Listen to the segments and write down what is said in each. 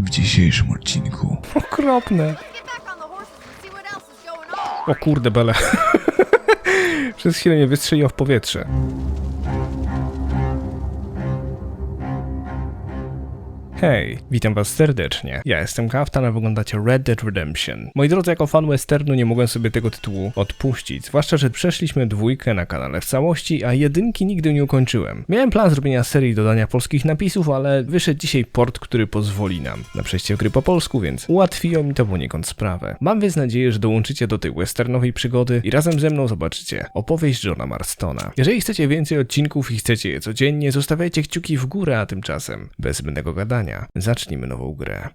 W dzisiejszym odcinku Okropne. O kurde bele. Przez chwilę mnie wystrzeliło w powietrze. Hej, witam was serdecznie. Ja jestem Kaftan, a oglądacie Red Dead Redemption. Moi drodzy, jako fan westernu nie mogłem sobie tego tytułu odpuścić, zwłaszcza, że przeszliśmy dwójkę na kanale w całości, a jedynki nigdy nie ukończyłem. Miałem plan zrobienia serii dodania polskich napisów, ale wyszedł dzisiaj port, który pozwoli nam na przejście gry po polsku, więc ułatwiło mi to poniekąd sprawę. Mam więc nadzieję, że dołączycie do tej westernowej przygody i razem ze mną zobaczycie opowieść Johna Marstona. Jeżeli chcecie więcej odcinków i chcecie je codziennie, zostawiajcie kciuki w górę, a tymczasem, bez zbędnego gadania, zacznijmy nową grę.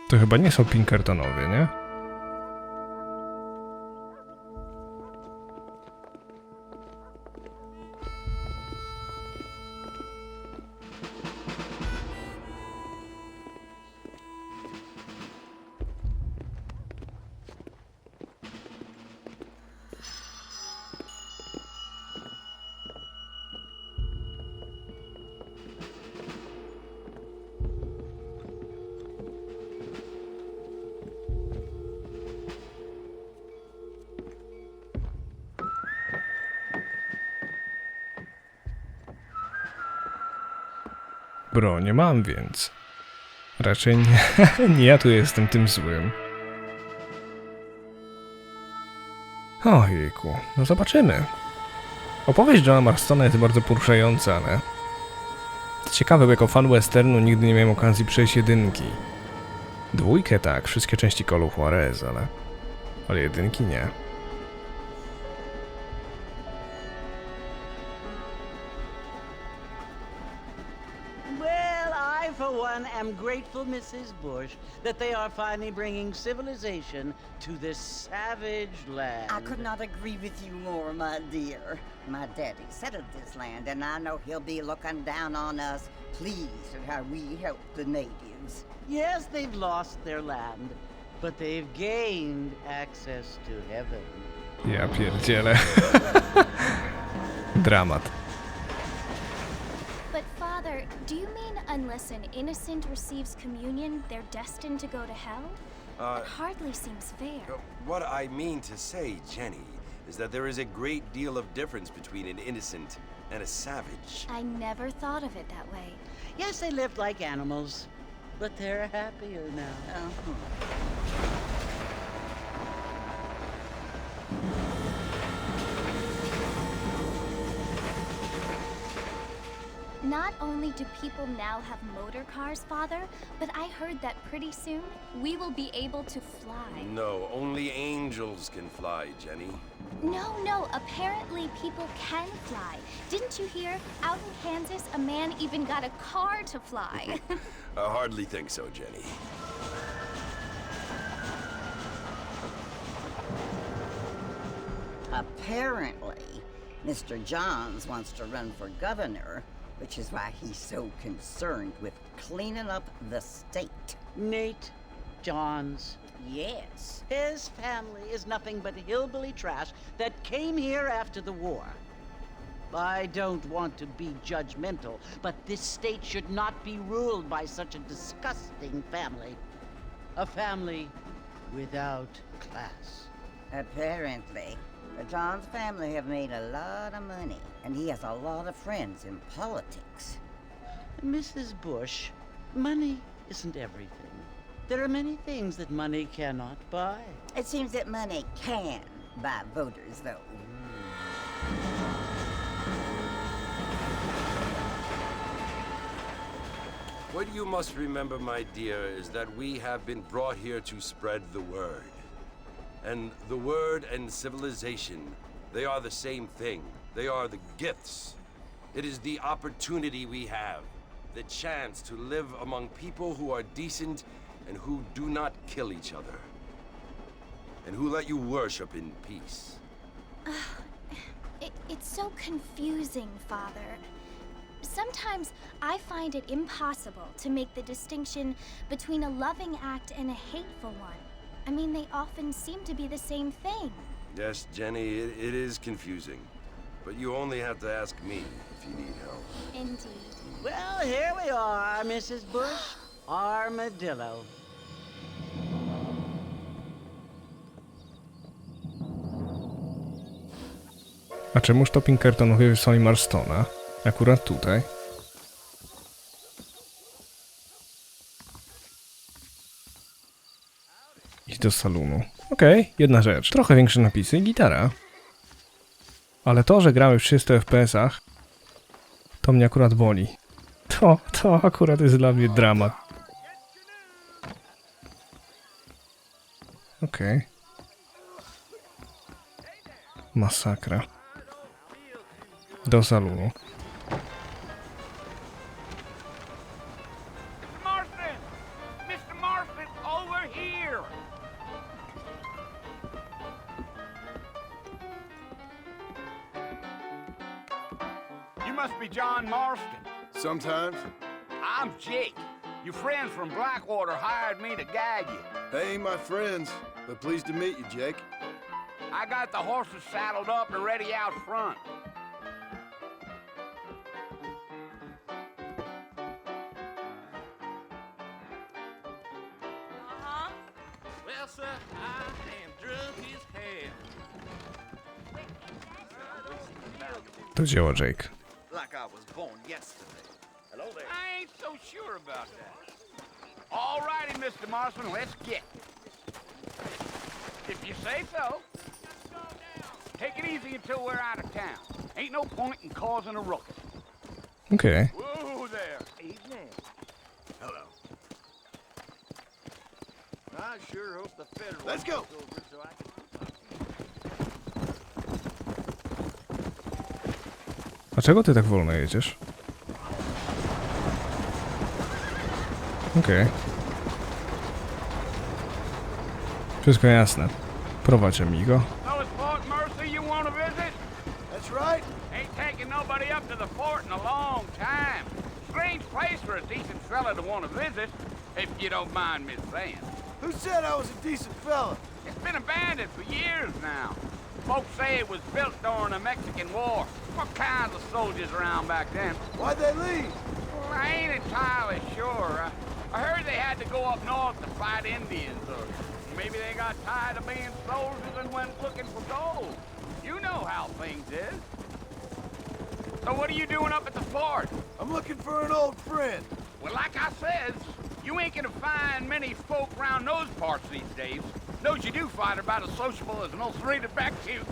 To chyba nie są Pinkertonowie, nie? Bronię mam więc. Raczej nie, nie ja tu jestem tym złym. Ojejku, no zobaczymy. Opowieść Johna Marstona jest bardzo poruszająca, ale... Ciekawe, bo jako fan westernu nigdy nie miałem okazji przejść jedynki. Dwójkę tak, wszystkie części Colu Juarez, ale jedynki nie. I'm grateful, Mrs. Bush, that they are finally bringing civilization to this savage land. I could not agree with you more, my dear. My daddy settled this land, and I know he'll be looking down on us, pleased at how we help the natives. Yes, they've lost their land, but they've gained access to heaven. Ja pierdzielę. Dramat. But Father, do you mean unless an innocent receives communion, they're destined to go to hell? That hardly seems fair. What I mean to say, Jenny, is that there is a great deal of difference between an innocent and a savage. I never thought of it that way. Yes, they lived like animals, but they're happier now. Not only do people now have motor cars, Father, but I heard that pretty soon we will be able to fly. No, only angels can fly, Jenny. No, apparently people can fly. Didn't you hear? Out in Kansas, a man even got a car to fly. I hardly think so, Jenny. Apparently, Mr. Johns wants to run for governor, which is why he's so concerned with cleaning up the state. Nate Johns. Yes. His family is nothing but hillbilly trash that came here after the war. I don't want to be judgmental, but this state should not be ruled by such a disgusting family. A family without class. Apparently. The Johns family have made a lot of money, and he has a lot of friends in politics. Mrs. Bush, money isn't everything. There are many things that money cannot buy. It seems that money can buy voters, though. What you must remember, my dear, is that we have been brought here to spread the word. And the word and civilization, they are the same thing. They are the gifts. It is the opportunity we have, the chance to live among people who are decent and who do not kill each other. And who let you worship in peace. It's so confusing, Father. Sometimes I find it impossible to make the distinction between a loving act and a hateful one. I mean, they often seem to be the same thing. Yes, Jenny, it is confusing. But you only have to ask me if you need help. Indeed. Well, here we are, Mrs. Bush. Armadillo. A czemuż to Pinkertonowie wysłali Marstona? Akurat tutaj. Idź do salonu. Okej, jedna rzecz. Trochę większe napisy i gitara. Ale to, że gramy w 300 FPS-ach, to mnie akurat boli. To akurat jest dla mnie dramat. Okej. Masakra. Do salonu. Mr. Marston, over here! You must be John Marston. Sometimes. I'm Jake. Your friends from Blackwater hired me to guide you. They ain't my friends, but pleased to meet you, Jake. I got the horses saddled up and ready out front. Well, sir, I am drunk as hell. To dzieło Jake. Like I was born yesterday. Hello there. I ain't so sure about that. All righty, Mr. Marston, let's get. If you say so. Take it easy until we're out of town. Ain't no point in causing a ruckus. Okej. Whoa there. Evening. Hello. I sure hope the federal. Let's go. Over so I can... Dlaczego ty tak wolno jedziesz? Okej. Wszystko jasne. Prowadź, amigo. So it's Fort Mercy you want to visit? That's right. Ain't taking nobody up to the fort in a long time. Strange place for a decent fella to want to visit, if you don't mind me saying. Who said I was a decent fella? It's been abandoned for years now. Folks say it was built during the Mexican War. What kinds of soldiers around back then? Why'd they leave? Well, I ain't entirely sure. I heard they had to go up north to fight Indians, or maybe they got tired of being soldiers and went looking for gold. You know how things is. So what are you doing up at the fort? I'm looking for an old friend. Well, like I said, you ain't gonna find many folk around those parts these days. Those you do find are about as sociable as an old serrated back tooth.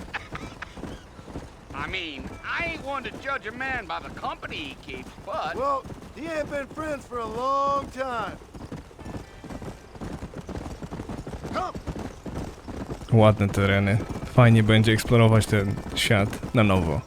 I mean, I ain't one to judge a man by the company he keeps, but... Well, he ain't been friends for a long time. Come. Ładne tereny. Fajnie będzie eksplorować ten świat na nowo.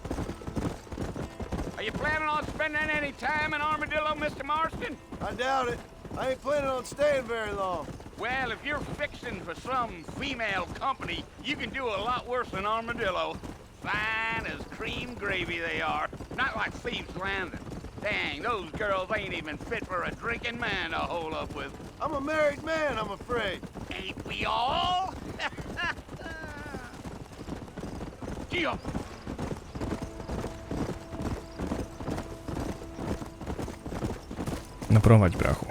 Are you planning on spending any time in Armadillo, Mr. Marston? I doubt it. I ain't planning on staying very long. Well, if you're fixing for some female company, you can do a lot worse than Armadillo. Fine as cream gravy they are. Not like Thieves Landing. Dang, those girls ain't even fit for a drinking man to hole up with. I'm a married man, I'm afraid. Ain't we all? Gio! Naprowadź, brachu.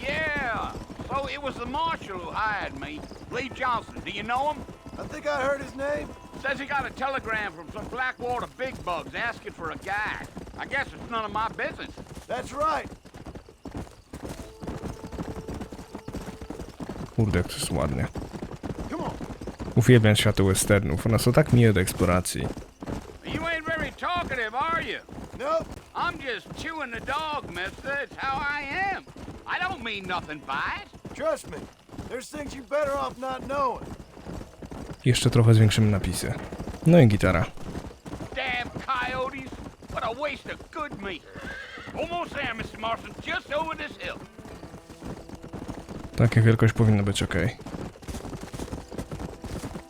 Yeah, so it was the marshal who hired me. Lee Johnson, do you know him? I think I heard his name. Says he got a telegram from some Blackwater big bugs asking for a guy. I guess it's none of my business. That's right. Kurde, jak to jest ładnie. Come on. Uwielbiam światy westernów, one są tak miłe do eksploracji. You ain't very talkative, are you? Nope. I'm just chewing the dog, mister. It's how I am. I don't mean nothing by it. Trust me, there's things you better off not knowing. Jeszcze trochę zwiększymy napisy. No i gitara. Damn coyotes. What a waste of good meat. Almost there, Mr. Marston. Just over this hill. Taka wielkość powinna być ok.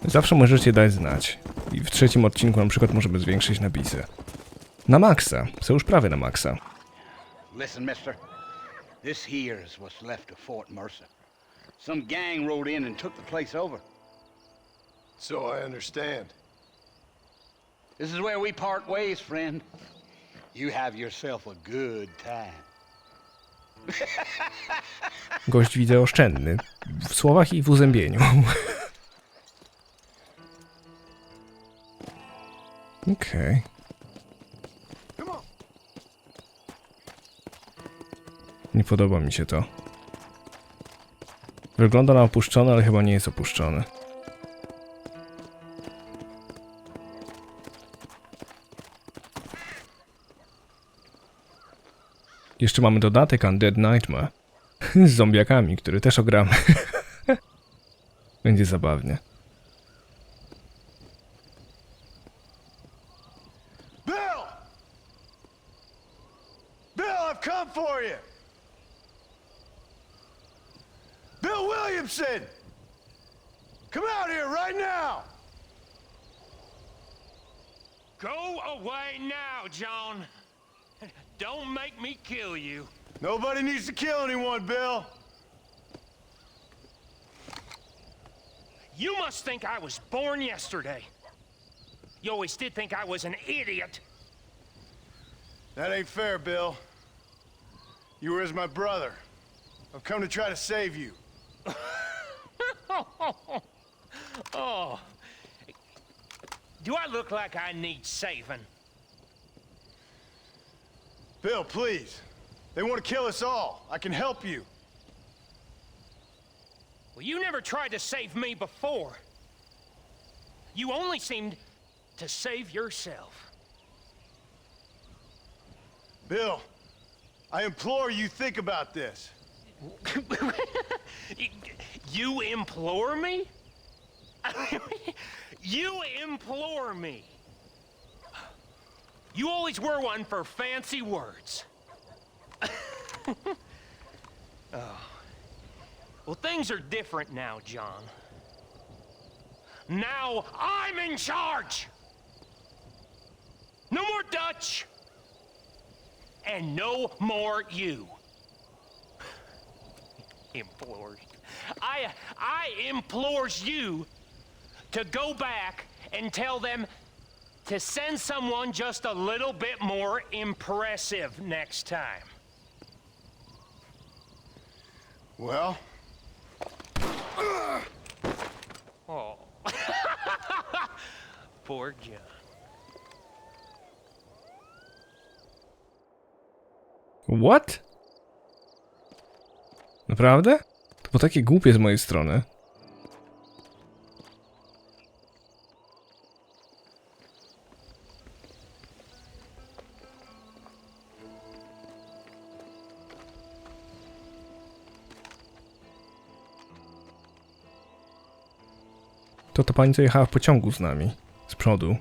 Zawsze możecie dać znać. I w trzecim odcinku na przykład możemy zwiększyć napisy. Na maksa. Są już prawie na maksa. Listen, mister. This here is what's left of Fort Mercer. Some gang rode in and took the place over. So I understand. This is where we part ways, friend. You have yourself a good time. Gość widzę oszczędny. W słowach i w uzębieniu. Okej. Nie podoba mi się to. Wygląda na opuszczony, ale chyba nie jest opuszczony. Jeszcze mamy dodatek Undead Nightmare. Z zombiakami, który też ogramy. Będzie zabawnie. Bill! Bill, I've come for you! Bill Williamson! Come out here right now! Go away now, John. Don't make me kill you. Nobody needs to kill anyone, Bill. You must think I was born yesterday. You always did think I was an idiot. That ain't fair, Bill. You were as my brother. I've come to try to save you. Oh. Do I look like I need saving? Bill, please. They want to kill us all. I can help you. Well, you never tried to save me before. You only seemed to save yourself. Bill, I implore you think about this. You implore me? You implore me? You always were one for fancy words. Oh. Well, things are different now, John. Now I'm in charge! No more Dutch! And no more you. Implores. I implores you to go back and tell them to send someone just a little bit more impressive next time. Well? Oh. Poor John. What? Naprawdę? To było takie głupie z mojej strony. To pani, co jechała w pociągu z nami. Z przodu.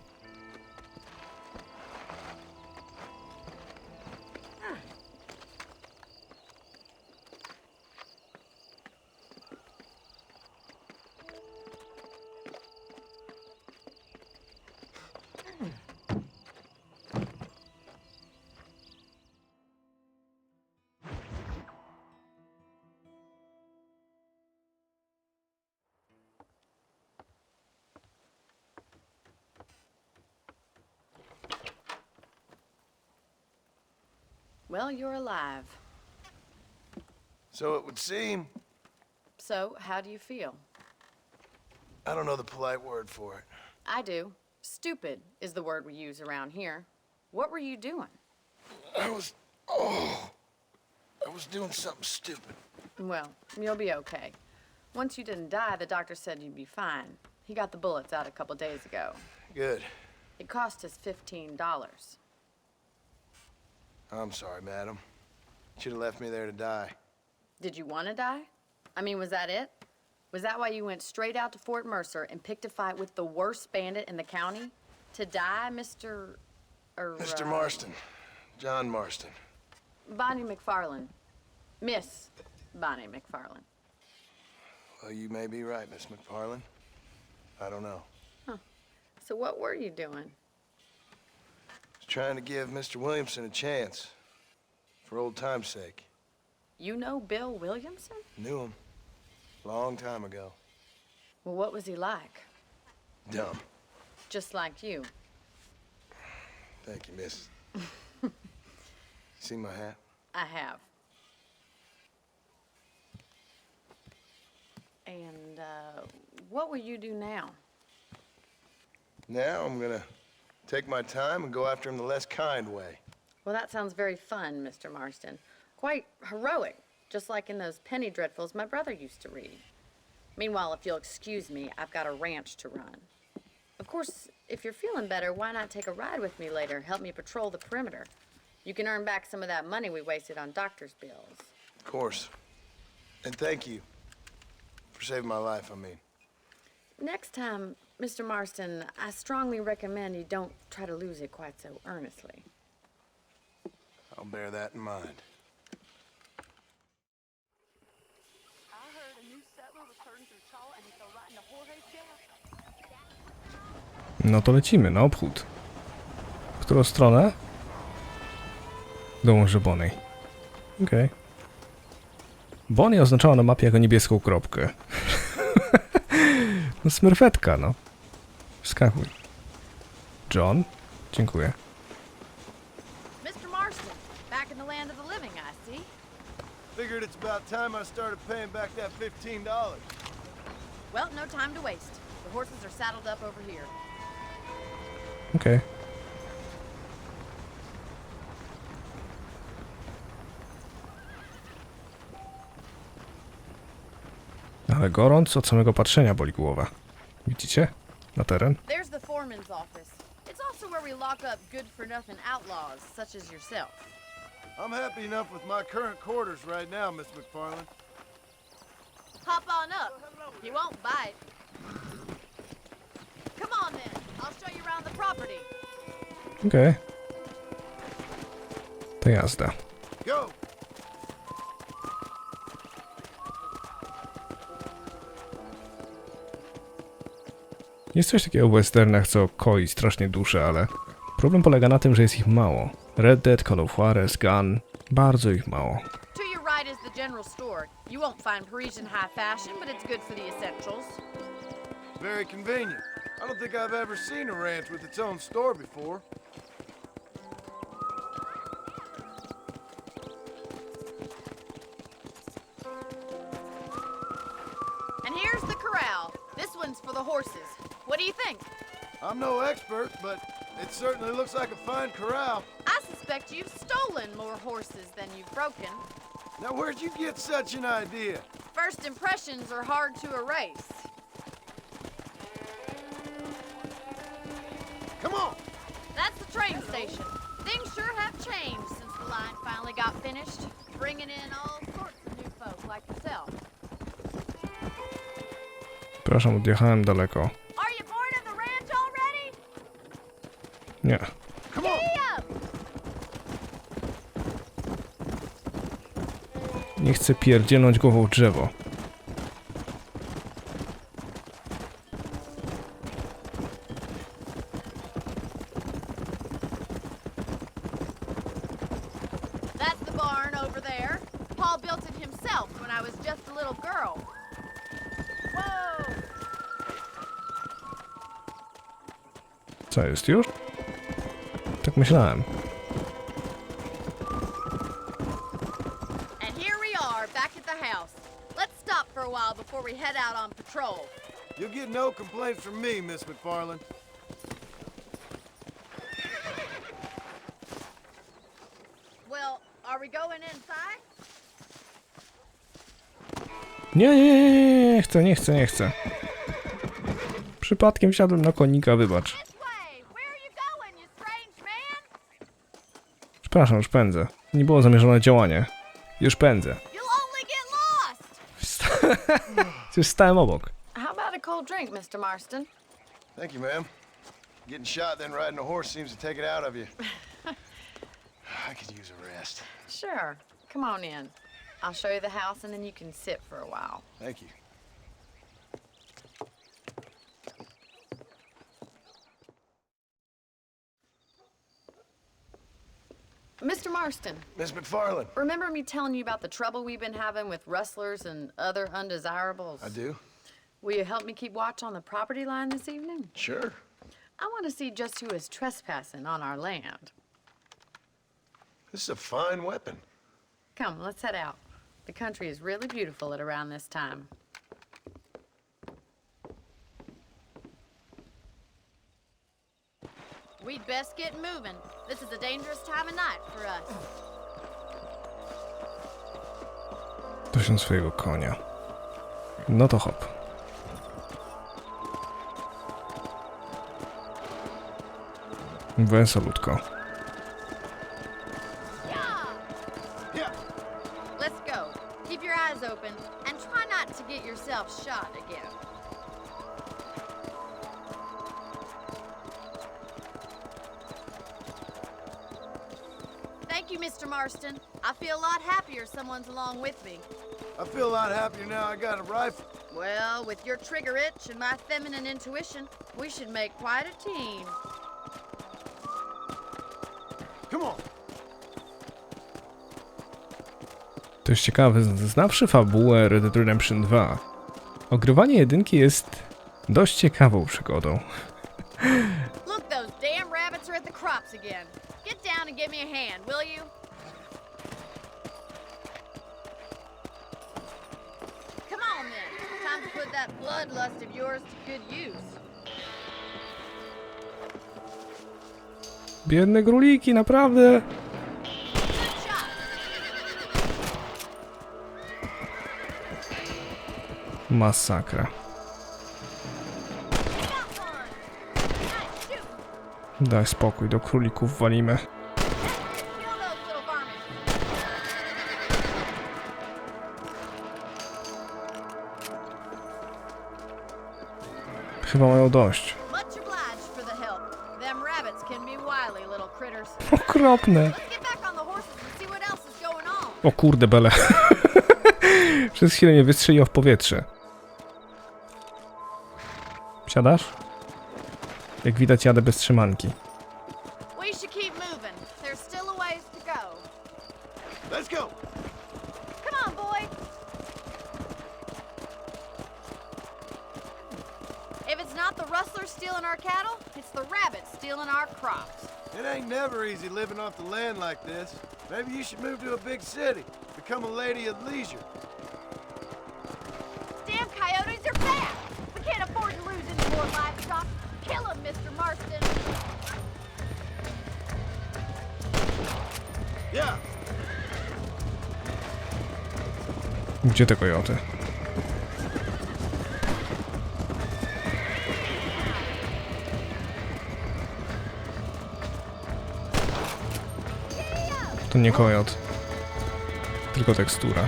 Well, you're alive. So it would seem. So, how do you feel? I don't know the polite word for it. I do. Stupid is the word we use around here. What were you doing? I was doing something stupid. Well, you'll be okay. Once you didn't die, the doctor said you'd be fine. He got the bullets out a couple days ago. Good. It cost us $15. I'm sorry, madam. Should have left me there to die. Did you want to die? I mean, was that it? Was that why you went straight out to Fort Mercer and picked a fight with the worst bandit in the county? To die, Mr. Mr. Marston. John Marston. Bonnie McFarlane. Miss Bonnie McFarlane. Well, you may be right, Miss McFarlane. I don't know. Huh. So what were you doing? Was trying to give Mr. Williamson a chance. For old time's sake. You know Bill Williamson? Knew him. Long time ago. Well, what was he like? Dumb. Just like you. Thank you, miss. See my hat? I have. And, what will you do now? Now I'm gonna take my time and go after him the less kind way. Well, that sounds very fun, Mr. Marston. Quite heroic, just like in those penny dreadfuls my brother used to read. Meanwhile, if you'll excuse me, I've got a ranch to run. Of course, if you're feeling better, why not take a ride with me later? Help me patrol the perimeter. You can earn back some of that money we wasted on doctor's bills. Of course. And thank you. For saving my life, I mean. Next time, Mr. Marston, I strongly recommend you don't try to lose it quite so earnestly. I'll bear that in mind. No to lecimy na obchód. W którą stronę? Dołączę Bonnie. Okej. Bonnie oznaczała na mapie jako niebieską kropkę. No smurfetka, no. Wskakuj. John? Dziękuję. Mr. Marston, back in the land of the living, I see. Figured it's about time I started paying back that $15. Well, no time to waste. The horses are saddled up over here. Okej. Ale gorąc, od samego patrzenia boli głowa. Widzicie? Na teren? There's the foreman's office. It's also where we lock up good-for-nothing outlaws, such as yourself. I'm happy enough with my current quarters right now, Miss McFarlane. Hop on up. He won't bite. Come on then. I'll show you around the property. Okej. To jazda. Go! Jest coś takiego w westernach, co koi strasznie duszę, ale problem polega na tym, że jest ich mało. Red Dead, Call of Juarez, Gun, bardzo ich mało. To your right is the general store. You won't find Parisian high fashion, but it's good for the essentials. Very convenient. I don't think I've ever seen a ranch with its own store before. And here's the corral. This one's for the horses. What do you think? I'm no expert, but it certainly looks like a fine corral. I suspect you've stolen more horses than you've broken. Now, where'd you get such an idea? First impressions are hard to erase. Come on! That's the train station. Things sure have changed since the line finally got finished, bringing in all sorts of new folk like yourself. Przepraszam, odjechałem daleko. Are you bored of the ranch already? Nie. Come on! Nie chcę pierdzielnąć głową w drzewo. That's the barn over there. Paul built it himself when I was just a little girl. Whoa! Co jest już? Tak myślałem. And here we are, back at the house. Let's stop for a while before we head out on patrol. You'll get no complaints from me, Miss McFarlane. Well, are we going inside? Nie chcę. Przypadkiem wsiadłem na konika, wybacz. This way! Where are you going, you strange man? Przepraszam, już pędzę. Nie było zamierzone działanie. Już pędzę. You'll only get lost! Przecież stałem obok. How about a cold drink, Mr. Marston? Thank you, ma'am. Getting shot, then riding a horse seems to take it out of you. I could use a rest. Sure. Come on in. I'll show you the house and then you can sit for a while. Thank you. Mr. Marston, Miss McFarland. remember me telling you about the trouble we've been having with rustlers and other undesirables? I do. Will you help me keep watch on the property line this evening? Sure. I want to see just who is trespassing on our land. This is a fine weapon. Come, let's head out. The country is really beautiful at around this time. We'd best get moving. This is a dangerous time of night for us. Dość swojego konia. No to hop. Wesolutko. Yeah. Let's go. Keep your eyes open and try not to get yourself shot again. Thank you, Mr. Marston. I feel a lot happier someone's along with me. I feel a lot happier now I got a rifle. Well, with your trigger itch and my feminine intuition, we should make quite a team. Come on. To jest ciekawe, znawszy fabułę Red Dead Redemption 2, ogrywanie jedynki jest dość ciekawą przygodą. Look, those damn rabbits are at the crops again. Get down and give me a hand, will you? Come on then. Time to put that bloodlust of yours to good use. Biedne króliki, naprawdę. Good shot. Masakra. Got one. Nice shooting. Daj spokój, do królików walimy. Kill those little varmints. Chyba mają dość. Much obliged for the help. Them rabbits can be wily little critters. Okropne. Let's get back on the horses and see what else is going on. O kurde bele. Przez chwilę mnie wystrzeliło w powietrze. Siadasz? Jak widać, jadę bez trzymanki. We should keep moving. There's still a ways to go. Let's go. Come on, boy. If it's not the rustlers stealing our cattle, it's the rabbits stealing our crops. It ain't never easy living off the land like this. Maybe you should move to a big city. Become a lady of leisure. Damn coyotes are back. We can't afford to lose any more livestock. Kill them, Mr. Marston. Yeah. Gdzie te kojoty? To nie kojot. Tylko tekstura.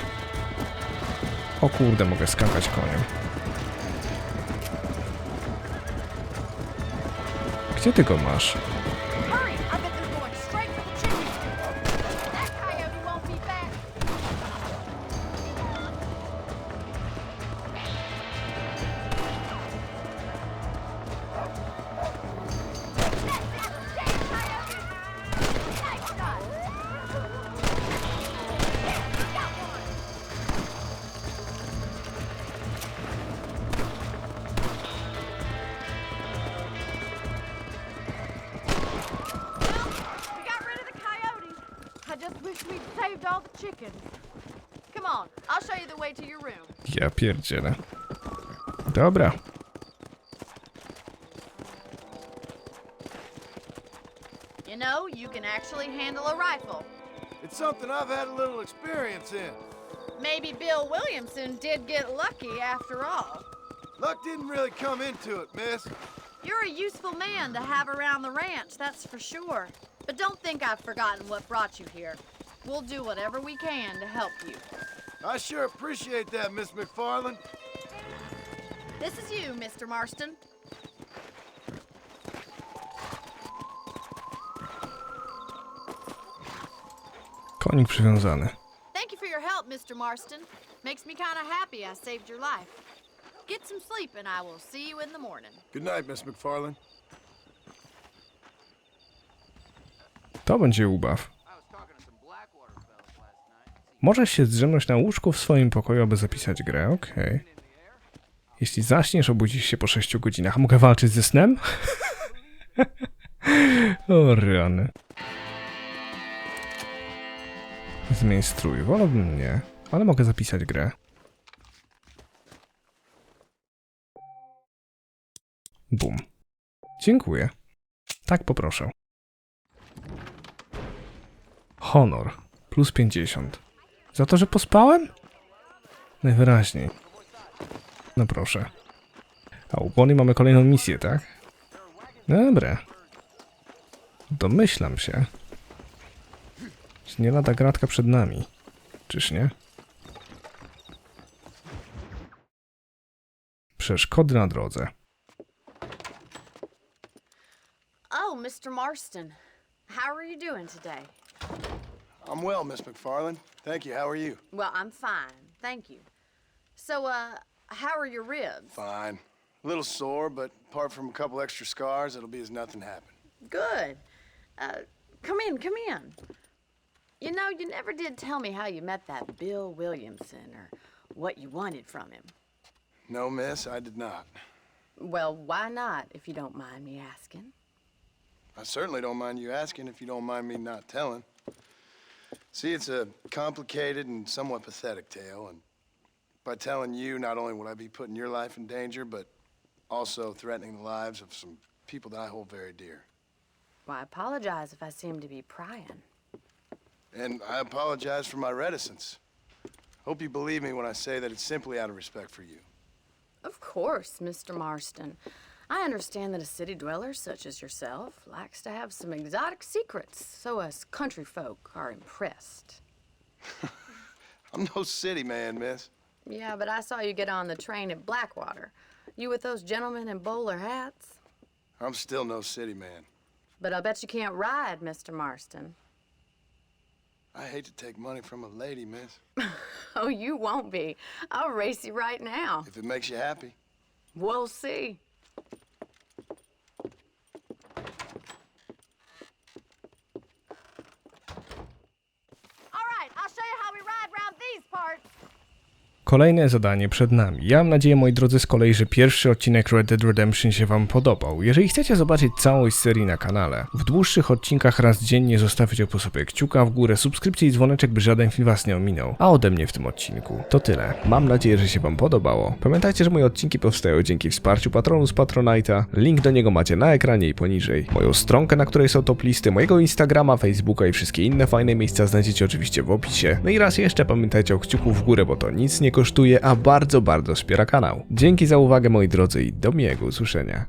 O kurde, mogę skakać koniem. Gdzie ty go masz? Hurry! I bet they're going straight for the chickens. That coyote won't be back. Damn coyote! Nice shot. Got one. Well, we got rid of the coyotes. I just wish we'd saved all the chickens. Come on, I'll show you the way to your room. Ja pierdzielę. Dobra. You know, you can actually handle a rifle. It's something I've had a little experience in. Maybe Bill Williamson did get lucky after all. Luck didn't really come into it, miss. You're a useful man to have around the ranch, that's for sure. But don't think I've forgotten what brought you here. We'll do whatever we can to help you. I sure appreciate that, Miss McFarland. This is you, Mr. Marston. Konik przywiązany. Thank you for your help, Mr. Marston. Makes me kind of happy I saved your life. Get some sleep and I will see you in the morning. Good night, Miss McFarland. To będzie ubaw. Możesz się zdrzemnąć na łóżku w swoim pokoju, aby zapisać grę, okej. Jeśli zaśniesz, obudzisz się po 6 godzinach. Mogę walczyć ze snem? O rany. Zmień strój. Wolałbym nie, ale mogę zapisać grę. Bum. Dziękuję. Tak poproszę. Honor. Plus 50. Za to, że pospałem? Najwyraźniej. No proszę. A u Bonnie mamy kolejną misję, tak? Dobra. Domyślam się. Nie lada gratka przed nami. Czyż nie? Przeszkody na drodze. Oh, Mr. Marston. How are you doing today? I'm well, Miss McFarland. Thank you. How are you? Well, I'm fine, thank you. So, how are your ribs? Fine. A little sore, but apart from a couple extra scars, it'll be as nothing happened. Good. Come in. You know, you never did tell me how you met that Bill Williamson or what you wanted from him. No, miss, I did not. Well, why not, if you don't mind me asking? I certainly don't mind you asking if you don't mind me not telling. See, it's a complicated and somewhat pathetic tale, and by telling you, not only will I be putting your life in danger, but also threatening the lives of some people that I hold very dear. Well, I apologize if I seem to be prying. And I apologize for my reticence. Hope you believe me when I say that it's simply out of respect for you. Of course, Mr. Marston. I understand that a city dweller such as yourself likes to have some exotic secrets, so us country folk are impressed. I'm no city man, miss. Yeah, but I saw you get on the train at Blackwater. You with those gentlemen in bowler hats? I'm still no city man. But I bet you can't ride, Mr. Marston. I hate to take money from a lady, miss. Oh, you won't be. I'll race you right now. If it makes you happy. We'll see. All right, I'll show you how we ride round these parts. Kolejne zadanie przed nami. Ja mam nadzieję, moi drodzy, z kolei, że pierwszy odcinek Red Dead Redemption się wam podobał. Jeżeli chcecie zobaczyć całość serii na kanale, w dłuższych odcinkach raz dziennie zostawcie po sobie kciuka w górę, subskrypcję i dzwoneczek, by żaden film was nie ominął. A ode mnie w tym odcinku to tyle. Mam nadzieję, że się wam podobało. Pamiętajcie, że moje odcinki powstają dzięki wsparciu patronów z Patronite'a. Link do niego macie na ekranie i poniżej. Moją stronkę, na której są top listy, mojego Instagrama, Facebooka i wszystkie inne fajne miejsca znajdziecie oczywiście w opisie. No i raz jeszcze pamiętajcie o kciuku w górę, bo to nic nie kosztuje, a bardzo wspiera kanał. Dzięki za uwagę, moi drodzy, i do miłego usłyszenia.